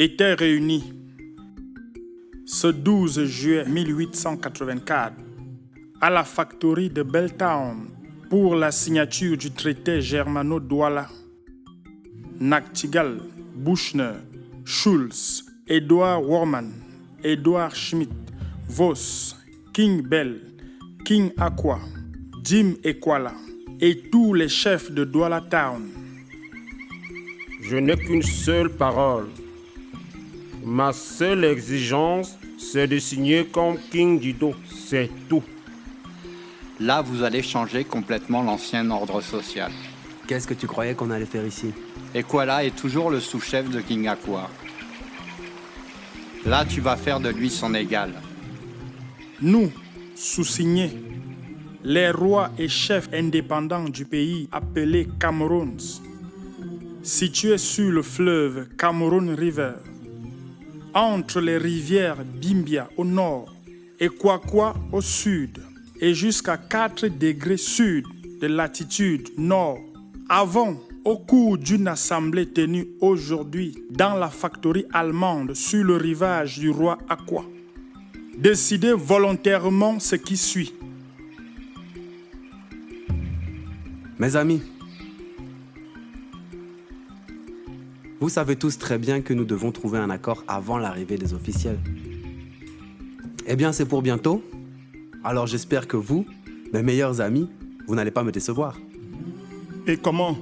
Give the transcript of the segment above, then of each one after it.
étaient réunis ce 12 juillet 1884 à la factory de Belltown pour la signature du traité germano-douala. Nachtigall, Buchner, Schulz, Edward Worman, Edward Schmidt, Voss, King Bell, King Aqua, Jim Equala et tous les chefs de Douala Town. Je n'ai qu'une seule parole. Ma seule exigence, c'est de signer comme King Dido. C'est tout. Là, vous allez changer complètement l'ancien ordre social. Qu'est-ce que tu croyais qu'on allait faire ici? Equala est toujours le sous-chef de King Aqua. Là, tu vas faire de lui son égal. Nous, sous-signés, les rois et chefs indépendants du pays appelé Cameroun, situé sur le fleuve Cameroon River, entre les rivières Bimbia au nord et Kwakwa au sud, et jusqu'à 4 degrés sud de latitude nord, avons, au cours d'une assemblée tenue aujourd'hui dans la factory allemande sur le rivage du roi Aqua, décidé volontairement ce qui suit. Mes amis, vous savez tous très bien que nous devons trouver un accord avant l'arrivée des officiels. Eh bien, c'est pour bientôt. Alors j'espère que vous, mes meilleurs amis, vous n'allez pas me décevoir. Et comment?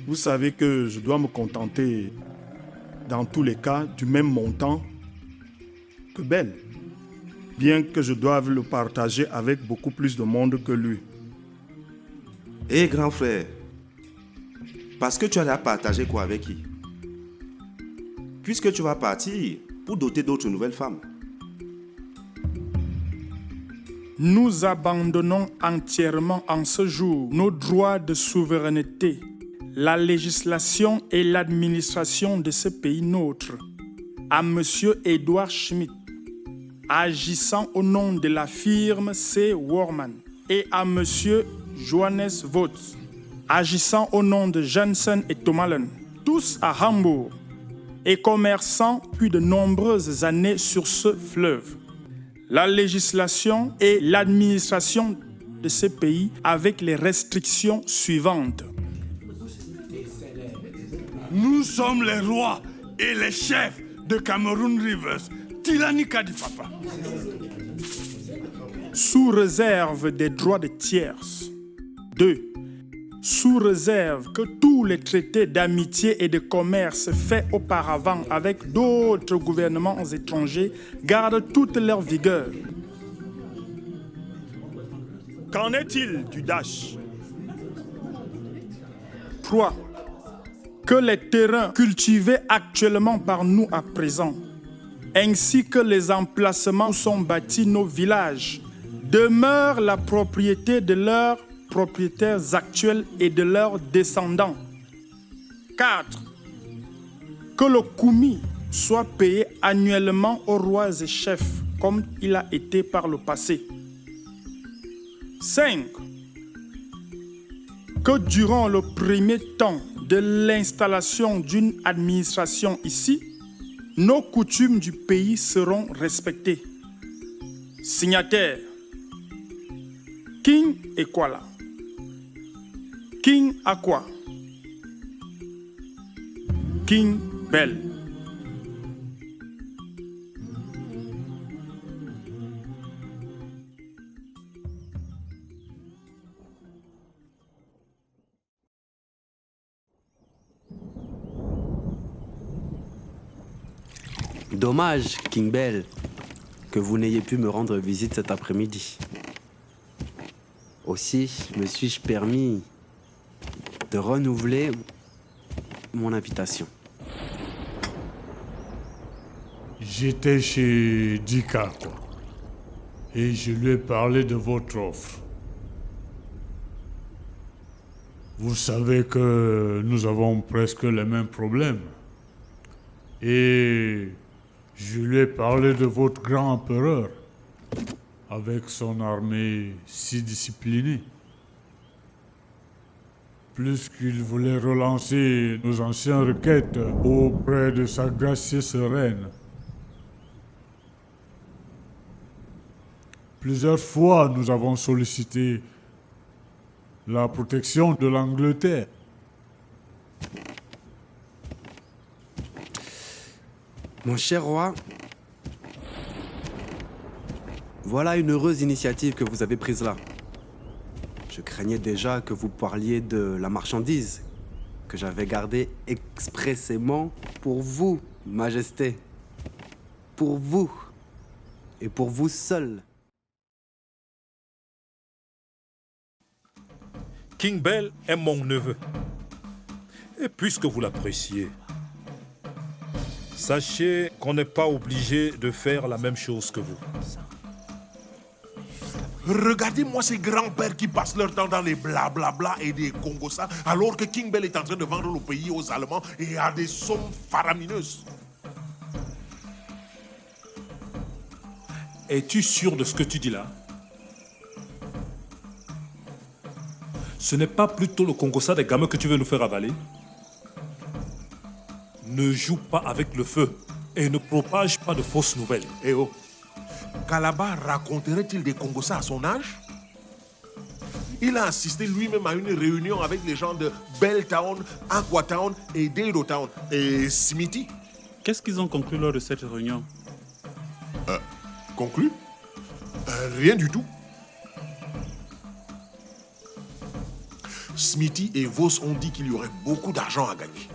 Vous savez que je dois me contenter, dans tous les cas, du même montant que Bell, bien que je doive le partager avec beaucoup plus de monde que lui. Hé, grand frère, parce que tu allais partager quoi avec qui? Puisque tu vas partir pour doter d'autres nouvelles femmes. Nous abandonnons entièrement en ce jour nos droits de souveraineté, la législation et l'administration de ce pays nôtre à M. Edward Schmidt, agissant au nom de la firme C. Worman, et à M. Johannes Voth, agissant au nom de Jensen et Tomalen, tous à Hambourg, et commerçant depuis de nombreuses années sur ce fleuve. La législation et l'administration de ce pays avec les restrictions suivantes. Nous sommes les rois et les chefs de Cameroon Rivers, Tilani Kadifapa. Sous réserve des droits de tierces. 2. Sous réserve que tous les traités d'amitié et de commerce faits auparavant avec d'autres gouvernements étrangers gardent toute leur vigueur. Qu'en est-il du Dash? 3. Que les terrains cultivés actuellement par nous à présent, ainsi que les emplacements où sont bâtis nos villages, demeurent la propriété de leurs propriétaires actuels et de leurs descendants. 4. Que le koumi soit payé annuellement aux rois et chefs, comme il a été par le passé. 5. Que durant le premier temps de l'installation d'une administration ici, nos coutumes du pays seront respectées. Signataires: King Equala, King Aqua, King Bell. Dommage, King Bell, que vous n'ayez pu me rendre visite cet après-midi. Aussi, me suis-je permis de renouveler mon invitation. J'étais chez Dika, quoi. Et je lui ai parlé de votre offre. Vous savez que nous avons presque les mêmes problèmes. Et je lui ai parlé de votre grand empereur, avec son armée si disciplinée. plus qu'il voulait relancer nos anciennes requêtes auprès de sa gracieuse reine. Plusieurs fois, nous avons sollicité la protection de l'Angleterre. Mon cher roi, voilà une heureuse initiative que vous avez prise là. Je craignais déjà que vous parliez de la marchandise que j'avais gardée expressément pour vous, Majesté. Pour vous. Et pour vous seul. King Bell est mon neveu. Et puisque vous l'appréciez, sachez qu'on n'est pas obligé de faire la même chose que vous. Regardez-moi ces grands-pères qui passent leur temps dans les blablabla et des Congossas, alors que King Bell est en train de vendre le pays aux Allemands et à des sommes faramineuses. Es-tu sûr de ce que tu dis là? Ce n'est pas plutôt le Congossa des gamins que tu veux nous faire avaler? Ne joue pas avec le feu et ne propage pas de fausses nouvelles. Eh oh, Kalaba raconterait-il des Congossas à son âge? Il a assisté lui-même à une réunion avec les gens de Belltown, Aquatown et Dadotown. Et Smithy? Qu'est-ce qu'ils ont conclu lors de cette réunion? Conclu? Rien du tout. Smithy et Vos ont dit qu'il y aurait beaucoup d'argent à gagner.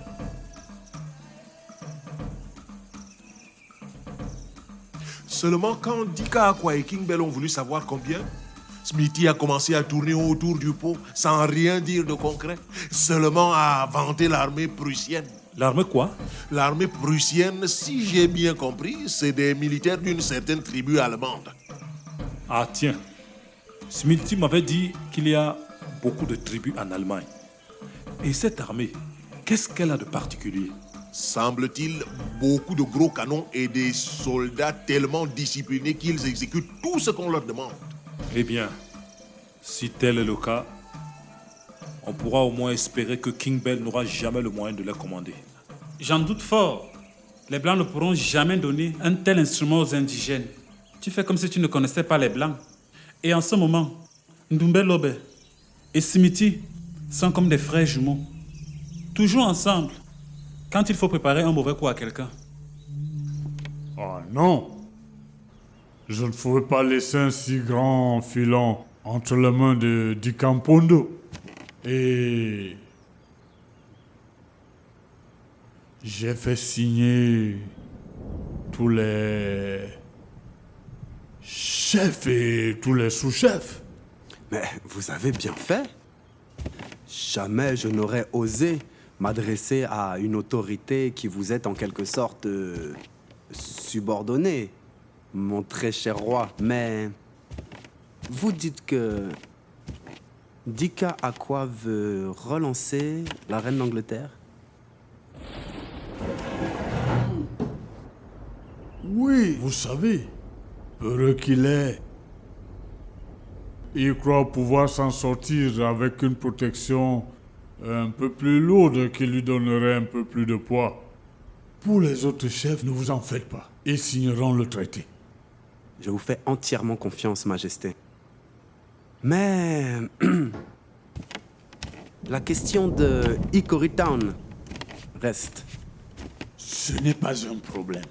Seulement quand Dika Aqua et King Bell ont voulu savoir combien, Smithy a commencé à tourner autour du pot sans rien dire de concret, seulement à vanter l'armée prussienne. L'armée quoi? L'armée prussienne, si j'ai bien compris, c'est des militaires d'une certaine tribu allemande. Ah tiens, Smithy m'avait dit qu'il y a beaucoup de tribus en Allemagne. Et cette armée, qu'est-ce qu'elle a de particulier? Semble-t-il, beaucoup de gros canons et des soldats tellement disciplinés qu'ils exécutent tout ce qu'on leur demande. Eh bien, si tel est le cas, on pourra au moins espérer que King Bell n'aura jamais le moyen de les commander. J'en doute fort. Les Blancs ne pourront jamais donner un tel instrument aux indigènes. Tu fais comme si tu ne connaissais pas les Blancs. Et en ce moment, Ndumbe Lobe et Smithy sont comme des frères jumeaux. Toujours ensemble, quand il faut préparer un mauvais coup à quelqu'un. Ah non! Je ne ferai pas laisser un si grand filon entre les mains de Dicampondo. Et j'ai fait signer tous les chefs et tous les sous-chefs. Mais vous avez bien fait. Jamais je n'aurais osé m'adresser à une autorité qui vous est en quelque sorte subordonnée, mon très cher roi. Mais vous dites que Dika Aqua veut relancer la reine d'Angleterre? Oui, vous savez, heureux qu'il est, il croit pouvoir s'en sortir avec une protection un peu plus lourde qui lui donnerait un peu plus de poids. Pour les autres chefs, ne vous en faites pas. Ils signeront le traité. Je vous fais entièrement confiance, Majesté. Mais la question de Hickory Town reste. Ce n'est pas un problème.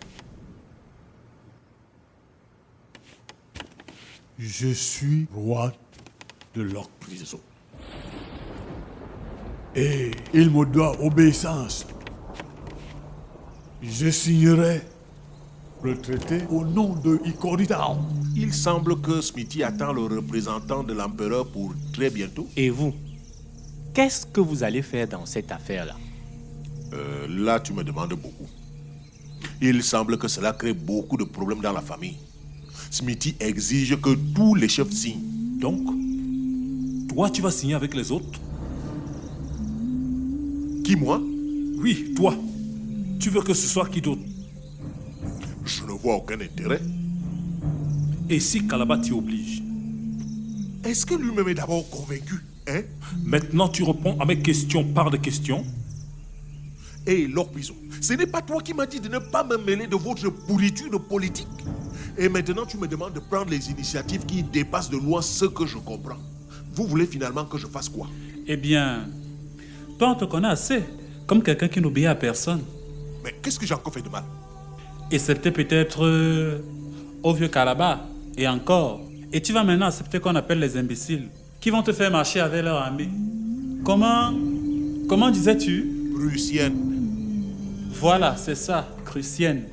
Je suis roi de leur prison. Et il me doit obéissance. Je signerai le traité au nom de Hickory Town. Il semble que Smithy attend le représentant de l'empereur pour très bientôt. Et vous, qu'est-ce que vous allez faire dans cette affaire-là? Là, tu me demandes beaucoup. Il semble que cela crée beaucoup de problèmes dans la famille. Smithy exige que tous les chefs signent. Donc, toi, tu vas signer avec les autres? Qui, moi? Oui, toi. Tu veux que ce soit qui d'autre? Je ne vois aucun intérêt. Et si Kalaba t'y oblige? Est-ce que lui-même est d'abord convaincu? Hein? Maintenant, tu réponds à mes questions par des questions. Hé, Lord Prison, ce n'est pas toi qui m'as dit de ne pas me mêler de votre pourriture politique. Et maintenant, tu me demandes de prendre les initiatives qui dépassent de loin ce que je comprends. Vous voulez finalement que je fasse quoi? Eh bien, toi, on te connaît assez, comme quelqu'un qui n'obéit à personne. Mais qu'est-ce que j'ai encore fait de mal? Excepté peut-être au vieux Calabar, et encore. Et tu vas maintenant accepter qu'on appelle les imbéciles, qui vont te faire marcher avec leur armée. Comment disais-tu? Prussienne. Voilà, c'est ça, prussienne.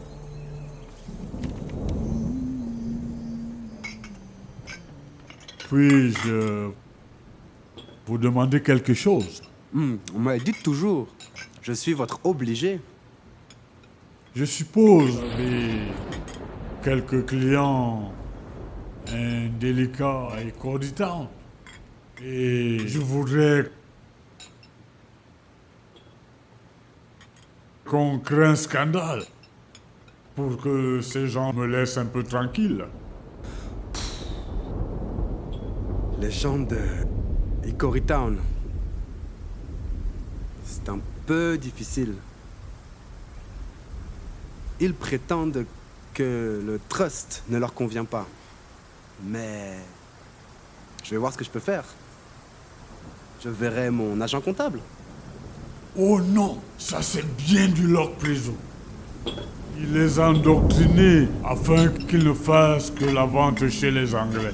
Puis-je vous demander quelque chose? Mais dites toujours, je suis votre obligé. Je suppose que vous avez quelques clients indélicats et corditants. Et je voudrais qu'on crée un scandale pour que ces gens me laissent un peu tranquille. Les gens de Hickory Town. C'est un peu difficile. Ils prétendent que le trust ne leur convient pas. Mais je vais voir ce que je peux faire. Je verrai mon agent comptable. Oh non, ça c'est bien du Lord Prison. Il les a endoctrinés afin qu'ils ne fassent que la vente chez les Anglais.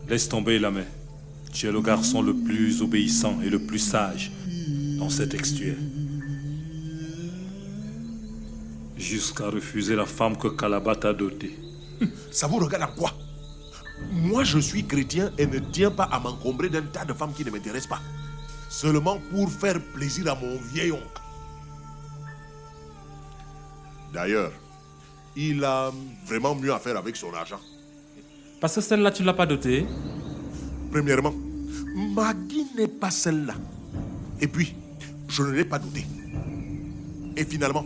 Laisse tomber la main. Tu es le garçon le plus obéissant et le plus sage dans cet extuaire. Jusqu'à refuser la femme que Calabar t'a dotée. Ça vous regarde à quoi? Moi, je suis chrétien et ne tiens pas à m'encombrer d'un tas de femmes qui ne m'intéressent pas. Seulement pour faire plaisir à mon vieil oncle. D'ailleurs, il a vraiment mieux à faire avec son argent. Parce que celle-là, tu ne l'as pas dotée. Premièrement, Maggie n'est pas celle-là. Et puis, je ne l'ai pas dotée. Et finalement,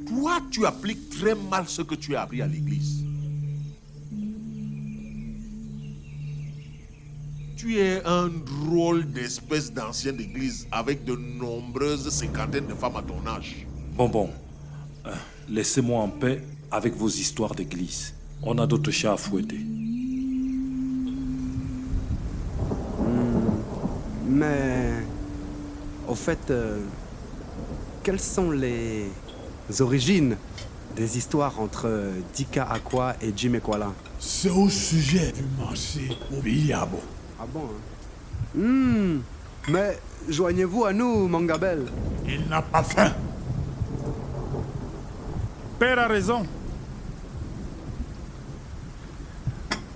toi, tu appliques très mal ce que tu as appris à l'église. Tu es un drôle d'espèce d'ancienne d'église avec de nombreuses cinquantaines de femmes à ton âge. Bon. Laissez-moi en paix avec vos histoires d'église. On a d'autres chats à fouetter. Mais, au fait, quelles sont les origines des histoires entre Dika Akwa et Jim Ekwala? C'est au sujet du marché au Biabo. Ah bon, hein? Mais joignez-vous à nous, Mangabel. Il n'a pas faim. Père a raison.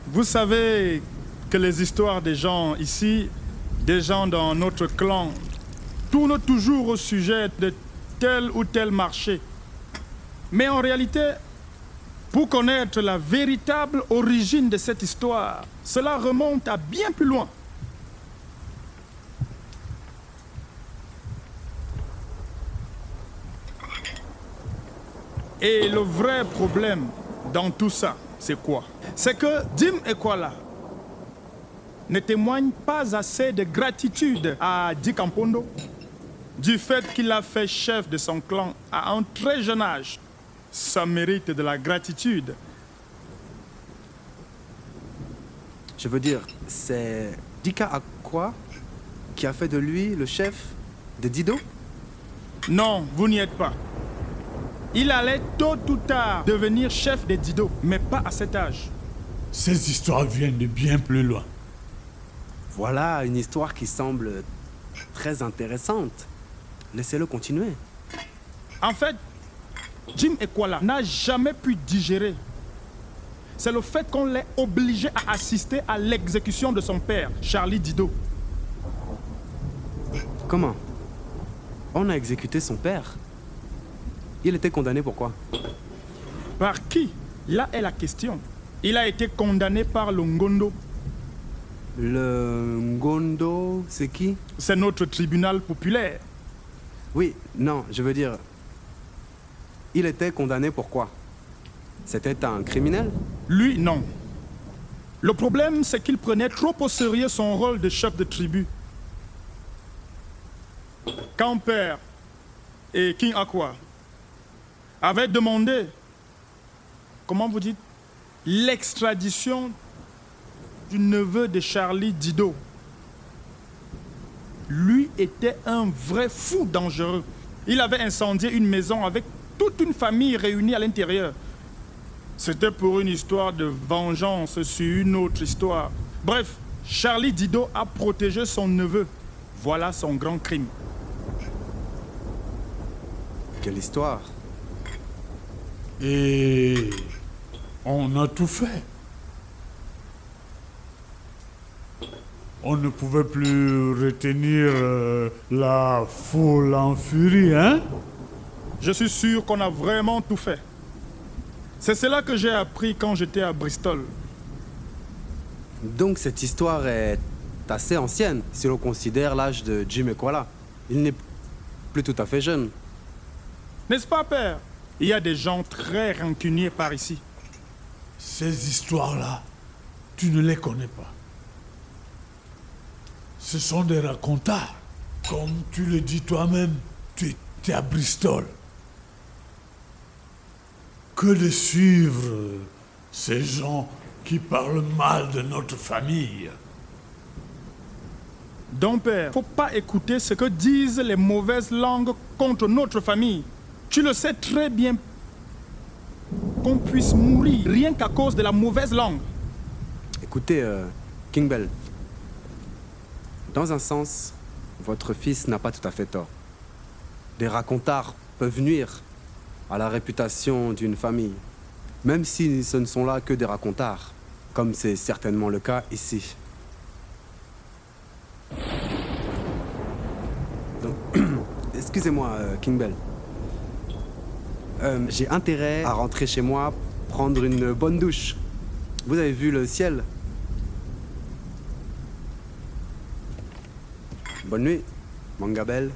Vous savez que les histoires des gens ici, des gens dans notre clan, tournent toujours au sujet de tel ou tel marché. Mais en réalité, pour connaître la véritable origine de cette histoire, cela remonte à bien plus loin. Et le vrai problème dans tout ça, c'est quoi? C'est que Jim Ekwala ne témoigne pas assez de gratitude à Dick Ampondo du fait qu'il a fait chef de son clan à un très jeune âge. Ça mérite de la gratitude. Je veux dire, c'est Dika Akwa qui a fait de lui le chef de Dido? Non, vous n'y êtes pas. Il allait tôt ou tard devenir chef de Dido, mais pas à cet âge. Ces histoires viennent de bien plus loin. Voilà une histoire qui semble très intéressante. Laissez-le continuer. En fait, Jim Ekwala n'a jamais pu digérer. C'est le fait qu'on l'ait obligé à assister à l'exécution de son père, Charlie Dido. Comment? On a exécuté son père? Il était condamné pour quoi? Par qui? Là est la question. Il a été condamné par le Ngondo. Le Ngondo, c'est qui? C'est notre tribunal populaire. Oui, non, je veux dire... Il était condamné pour quoi? C'était un criminel? Lui, non. Le problème, c'est qu'il prenait trop au sérieux son rôle de chef de tribu. Quand Père et King Aqua avaient demandé, comment vous dites, l'extradition du neveu de Charlie Dido, lui était un vrai fou dangereux. Il avait incendié une maison avec toute une famille réunie à l'intérieur. C'était pour une histoire de vengeance sur une autre histoire. Bref, Charlie Dido a protégé son neveu. Voilà son grand crime. Quelle histoire? Et on a tout fait. On ne pouvait plus retenir la foule en furie, hein? Je suis sûr qu'on a vraiment tout fait. C'est cela que j'ai appris quand j'étais à Bristol. Donc cette histoire est assez ancienne, si l'on considère l'âge de Jim Equala. Il n'est plus tout à fait jeune. N'est-ce pas, Père? Il y a des gens très rancuniers par ici. Ces histoires-là, tu ne les connais pas. Ce sont des racontars. Comme tu le dis toi-même, tu étais à Bristol. Que de suivre ces gens qui parlent mal de notre famille. Donc, Père, faut pas écouter ce que disent les mauvaises langues contre notre famille. Tu le sais très bien qu'on puisse mourir rien qu'à cause de la mauvaise langue. Écoutez, King Bell, dans un sens, votre fils n'a pas tout à fait tort. Des racontars peuvent nuire à la réputation d'une famille, même si ce ne sont là que des racontars, comme c'est certainement le cas ici. Donc, excusez-moi, King Bell. J'ai intérêt à rentrer chez moi, prendre une bonne douche. Vous avez vu le ciel? Bonne nuit, Manga Bell.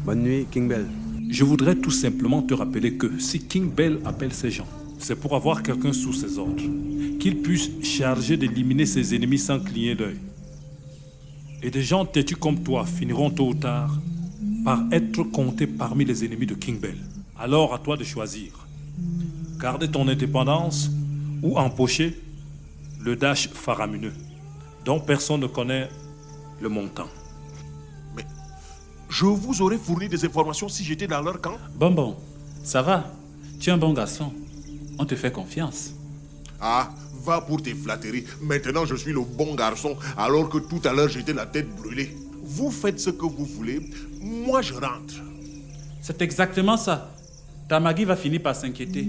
Bonne nuit, King Bell. Je voudrais tout simplement te rappeler que si King Bell appelle ces gens, c'est pour avoir quelqu'un sous ses ordres, qu'il puisse charger d'éliminer ses ennemis sans cligner d'œil. Et des gens têtus comme toi finiront tôt ou tard par être comptés parmi les ennemis de King Bell. Alors à toi de choisir. Garder ton indépendance ou empocher le dash faramineux, dont personne ne connaît le montant. Mais je vous aurais fourni des informations si j'étais dans leur camp. Bon, ça va. Tu es un bon garçon. On te fait confiance. Ah, va pour tes flatteries. Maintenant, je suis le bon garçon, alors que tout à l'heure, j'étais la tête brûlée. Vous faites ce que vous voulez. Moi, je rentre. C'est exactement ça. Ta Maggie va finir par s'inquiéter.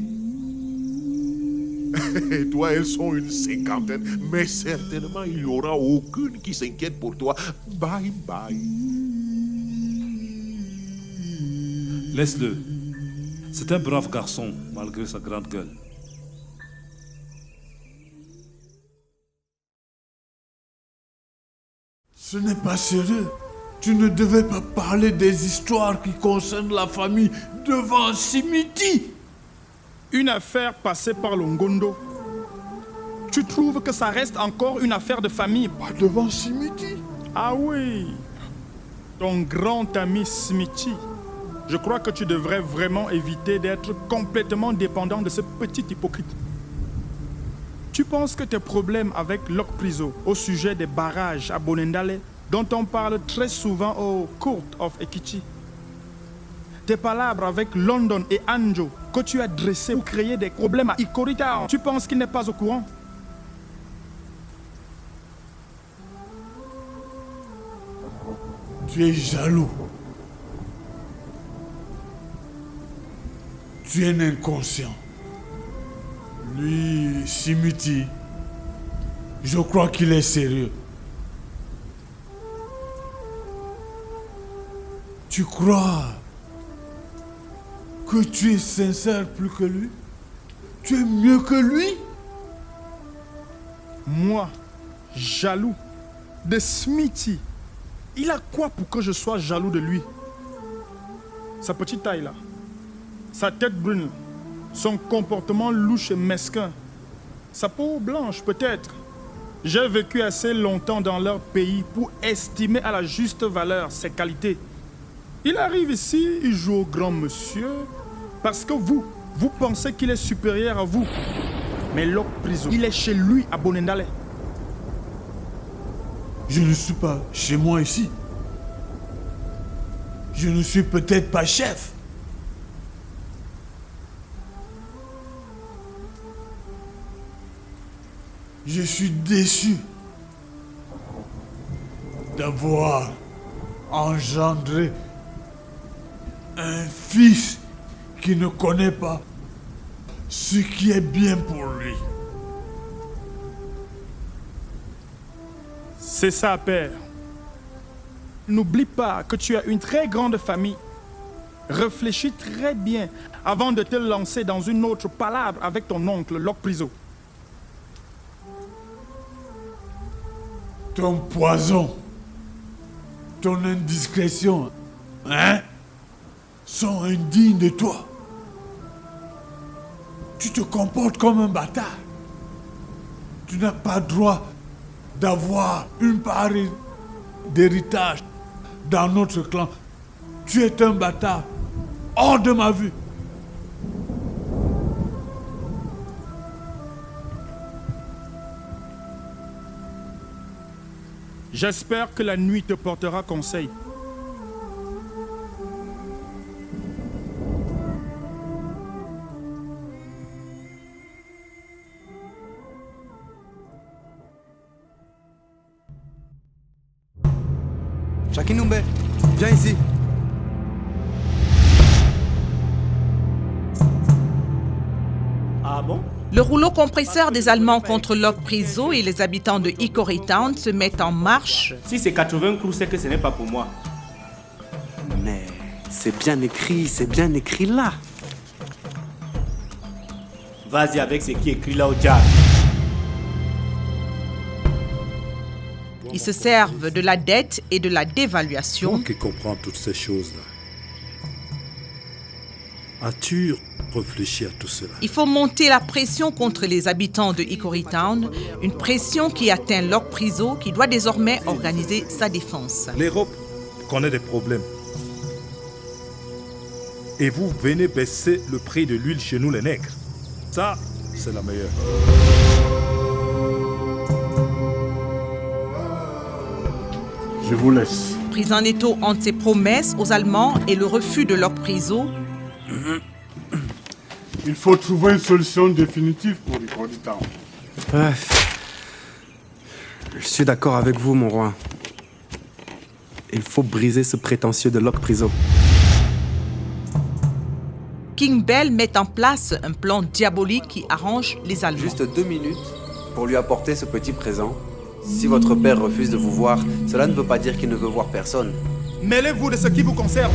Et toi, elles sont une cinquantaine. Mais certainement, il n'y aura aucune qui s'inquiète pour toi. Bye bye. Laisse-le. C'est un brave garçon, malgré sa grande gueule. Ce n'est pas sérieux. Tu ne devais pas parler des histoires qui concernent la famille devant Simiti. Une affaire passée par Longondo. Tu trouves que ça reste encore une affaire de famille? Pas devant Simiti. Ah oui. Ton grand ami Smithy. Je crois que tu devrais vraiment éviter d'être complètement dépendant de ce petit hypocrite. Tu penses que tes problèmes avec Locke Priso au sujet des barrages à Bonendale, dont on parle très souvent au Court of Equity, tes palabres avec London et Anjo que tu as dressées pour créer des problèmes à Ikorita, tu penses qu'il n'est pas au courant? Tu es jaloux. Tu es un inconscient. Lui, Simiti, je crois qu'il est sérieux. Tu crois que tu es sincère plus que lui? Tu es mieux que lui? Moi, jaloux de Smithy. Il a quoi pour que je sois jaloux de lui? Sa petite taille là, sa tête brune, son comportement louche et mesquin, sa peau blanche peut-être, J'ai vécu assez longtemps dans leur pays pour estimer à la juste valeur ses qualités. Il arrive ici, il joue au grand monsieur, parce que vous pensez qu'il est supérieur à vous. Mais Lok Priso, il est chez lui à Bonendale. Je ne suis pas chez moi ici. Je ne suis peut-être pas chef. Je suis déçu d'avoir engendré un fils qui ne connaît pas ce qui est bien pour lui. C'est ça, père. N'oublie pas que tu as une très grande famille. Réfléchis très bien avant de te lancer dans une autre palabre avec ton oncle Lok Priso. Ton poison, ton indiscrétion, sont indignes de toi. Tu te comportes comme un bâtard. Tu n'as pas droit d'avoir une part d'héritage dans notre clan. Tu es un bâtard. Hors de ma vue. J'espère que la nuit te portera conseil. Chakinumbe, viens ici. Ah bon? Le rouleau compresseur des Allemands contre Lok Priso et les habitants de Hickory Town se met en marche. Si c'est 80 clous, c'est que ce n'est pas pour moi. Mais c'est bien écrit là. Vas-y avec ce qui est écrit là au diable. Ils se servent de la dette et de la dévaluation. Toi qui comprends toutes ces choses-là, as-tu réfléchi à tout cela? Il faut monter la pression contre les habitants de Hickory Town, une pression qui atteint Lok Priso qui doit désormais organiser sa défense. L'Europe connaît des problèmes. Et vous venez baisser le prix de l'huile chez nous les nègres. Ça, c'est la meilleure. Je vous laisse. Pris en étau entre ses promesses aux Allemands et le refus de Lok Priso, Il faut trouver une solution définitive pour Hickory Town. Je suis d'accord avec vous, mon roi. Il faut briser ce prétentieux de Lok Priso. King Bell met en place un plan diabolique qui arrange les Allemands. Juste 2 minutes pour lui apporter ce petit présent. Si votre père refuse de vous voir, cela ne veut pas dire qu'il ne veut voir personne. Mêlez-vous de ce qui vous concerne.